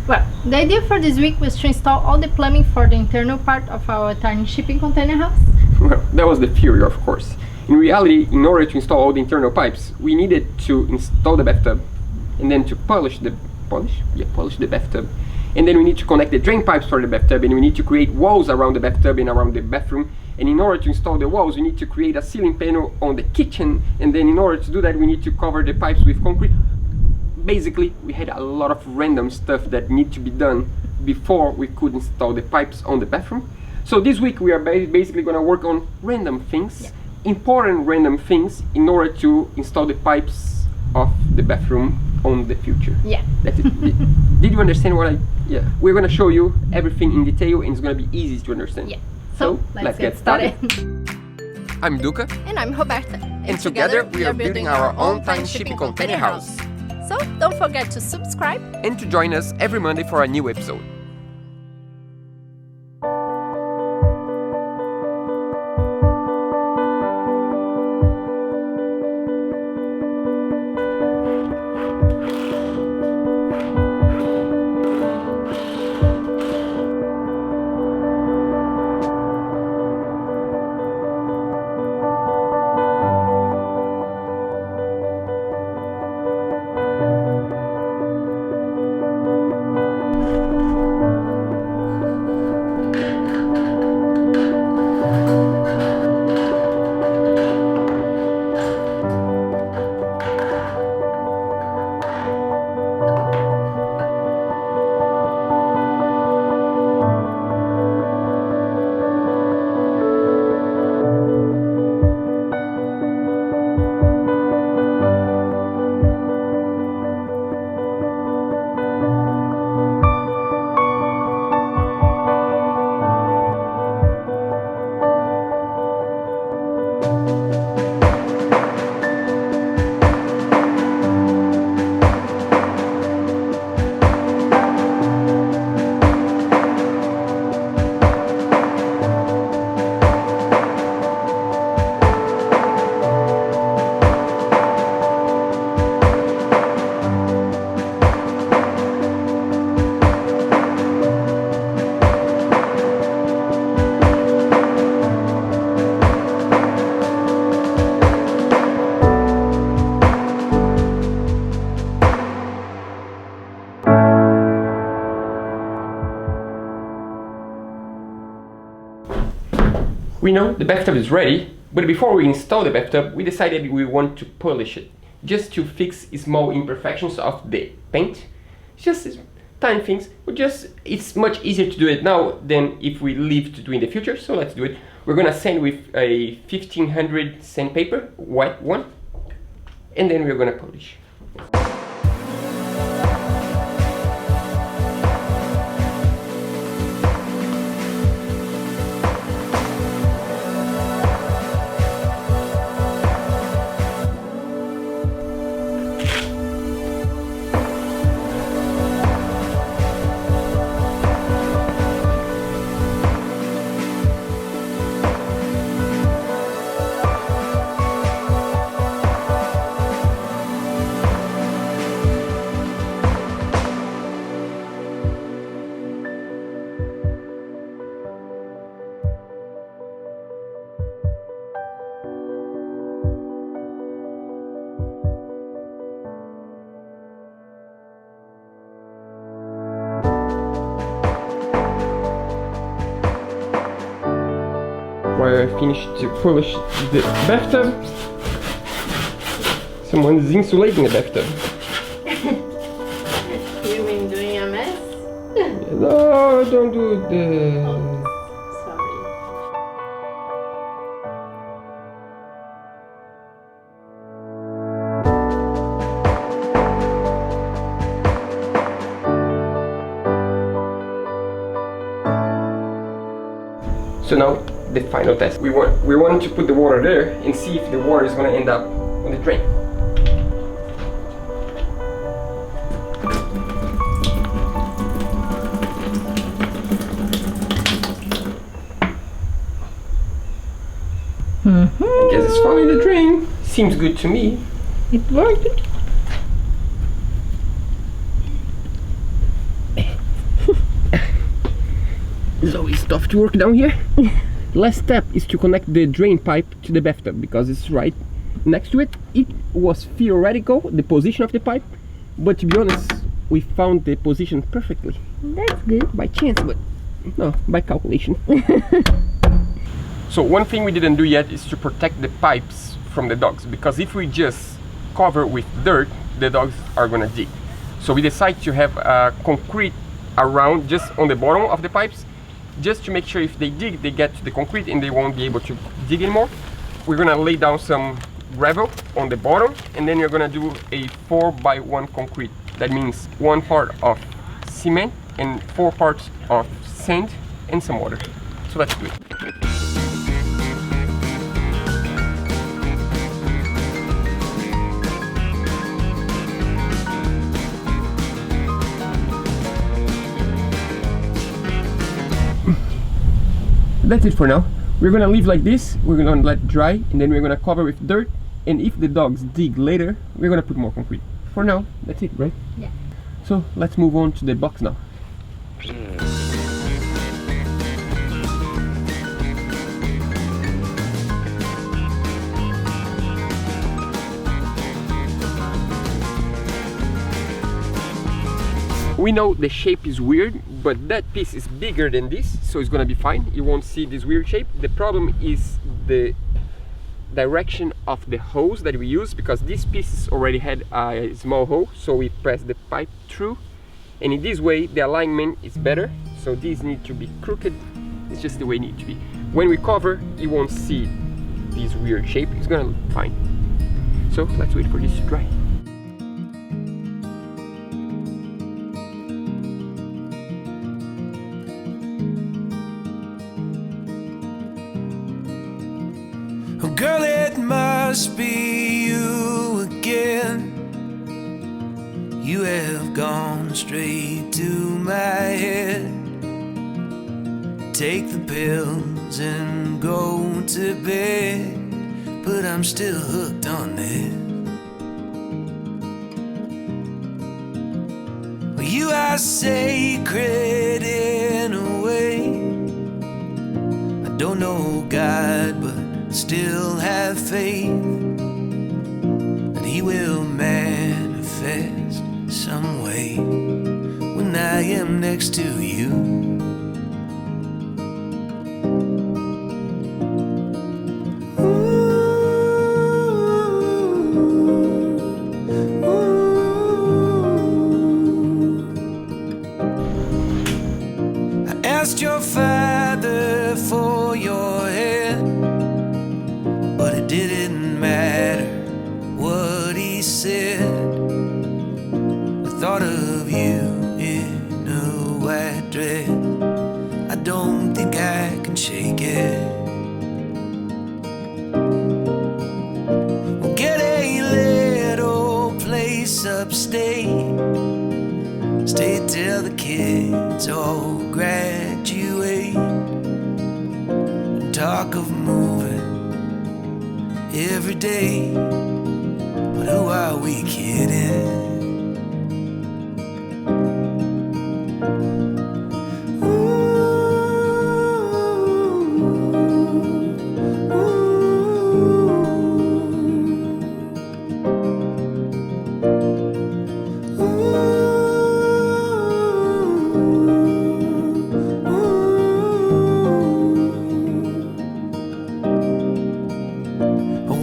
Well, the idea for this week was to install all the plumbing for the internal part of our tiny shipping container house. Well, that was the theory, of course. In reality, in order to install all the internal pipes, we needed to install the bathtub, and then to polish the bathtub, and then we need to connect the drain pipes for the bathtub, and we need to create walls around the bathtub and around the bathroom. And in order to install the walls, we need to create a ceiling panel on the kitchen, and then in order to do that, we need to cover the pipes with concrete. Basically, we had a lot of random stuff that need to be done before we could install the pipes on the bathroom. So this week we are basically going to work on random things, important random things, in order to install the pipes of the bathroom on the future. Yeah. That's it. Did you understand what Yeah. We're going to show you everything in detail, and it's going to be easy to understand. Yeah. So let's get started. I'm Duca. And I'm Roberta. And together we are building our own tiny shipping container house. So don't forget to subscribe And to join us every Monday for a new episode. We know the bathtub is ready, but before we install the bathtub, we decided we want to polish it, just to fix small imperfections of the paint. Just tiny things, but it's much easier to do it now than if we leave to do in the future, so let's do it. We're gonna sand with a 1500 sandpaper, white one, and then we're gonna polish. While I finish to polish the bathtub, someone's insulating the bathtub. You mean doing a mess? No, don't do the... Sorry. So now the final test. We want to put the water there and see if the water is going to end up on the drain. I guess it's following the drain. Seems good to me. It worked. So it's tough to work down here. Last step is to connect the drain pipe to the bathtub because it's right next to it. It was theoretical, the position of the pipe, but to be honest, we found the position perfectly. That's good. By chance, but no, by calculation. So one thing we didn't do yet is to protect the pipes from the dogs, because if we just cover with dirt, the dogs are gonna dig. So we decided to have concrete around, just on the bottom of the pipes, just to make sure if they dig, they get to the concrete and they won't be able to dig anymore. We're gonna lay down some gravel on the bottom, and then you're gonna do a 4x1 concrete. That means 1 part of cement and 4 parts of sand and some water. So let's do it. That's it for now. We're gonna leave like this, we're gonna let it dry, and then we're gonna cover with dirt, and if the dogs dig later, we're gonna put more concrete. For now, that's it, right? Yeah. So let's move on to the box now. We know the shape is weird, but that piece is bigger than this, so it's gonna be fine. You won't see this weird shape. The problem is the direction of the hose that we use, because this piece already had a small hole, so we press the pipe through, and in this way the alignment is better. So these need to be crooked. It's just the way it needs to be. When we cover, you won't see this weird shape. It's gonna look fine. So let's wait for this to dry. Oh, girl, it must be you again. You have gone straight to my head. Take the pills and go to bed, but I'm still hooked on this. Well, you are sacred in a way. I don't know God, but still have faith that He will manifest some way when I am next to you. I asked your father for your hand, but it didn't matter what he said. The thought of you in a white dress, I don't think I can shake it. We'll get a little place upstate, stay till the kids all graduate, and talk of moving every day, but who are we kidding?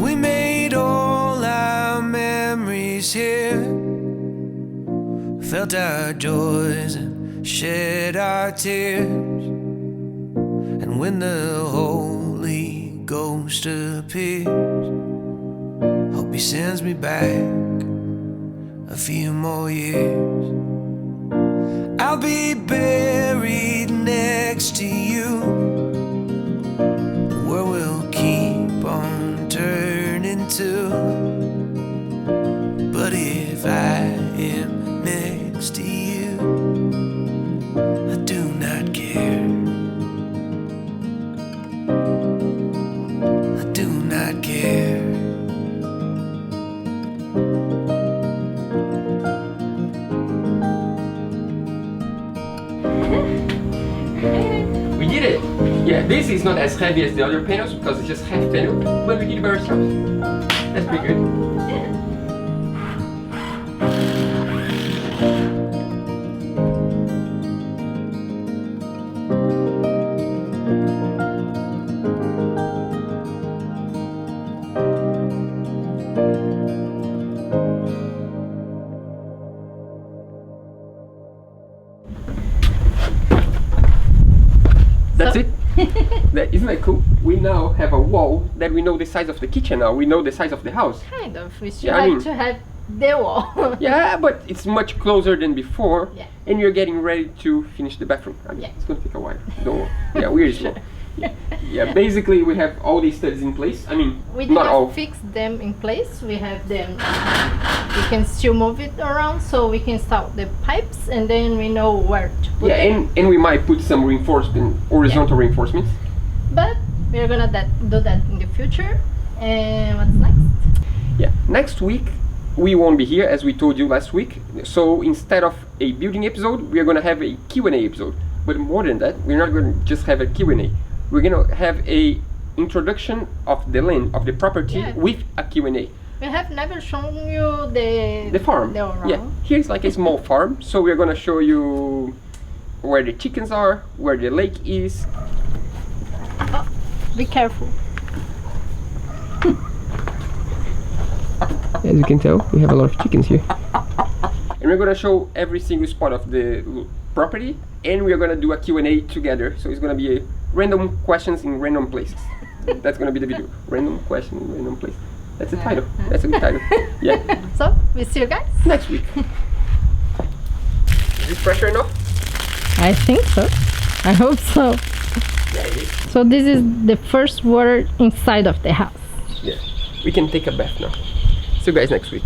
We made all our memories here, felt our joys and shed our tears. And when the Holy Ghost appears, hope He sends me back a few more years. I'll be buried next to you. The world will keep on turning too, but if I am next to you, I do not care. I do not care. did it! Yeah, this is not as heavy as the other panels because it's just half panel, but we did it by ourselves. That's pretty good. That's it. Isn't that cool? We now have a wall that we know the size of the kitchen now. We know the size of the house. Kind of. We still have to have the wall. Yeah, but it's much closer than before. Yeah. And you're getting ready to finish the bathroom. I mean, it's gonna take a while. Don't worry. Yeah, we're slow. Yeah, basically we have all these studs in place. I mean, we not all. didn't fix them in place. We have them. We can still move it around, so we can install the pipes, and then we know where to put them. And we might put some reinforcement, horizontal reinforcements. But we're gonna do that in the future. And what's next? Yeah, next week we won't be here as we told you last week. So instead of a building episode, we are gonna have a Q&A episode. But more than that, we're not gonna just have a Q&A. We're gonna have a introduction of the land, of the property with a Q&A. We have never shown you the farm. Yeah, here's like a small farm. So we're gonna show you where the chickens are, where the lake is. Oh, be careful. As you can tell, we have a lot of chickens here. And we're gonna show every single spot of the property, and we're gonna do a Q&A together. So it's gonna be a random questions in random places. That's gonna be the video. Random question in random place. That's the title. That's a good title. Yeah. So we see you guys next week. Is this pressure enough? I think so. I hope so. Yeah, it is. So this is the first water inside of the house. Yeah. We can take a bath now. See you guys next week.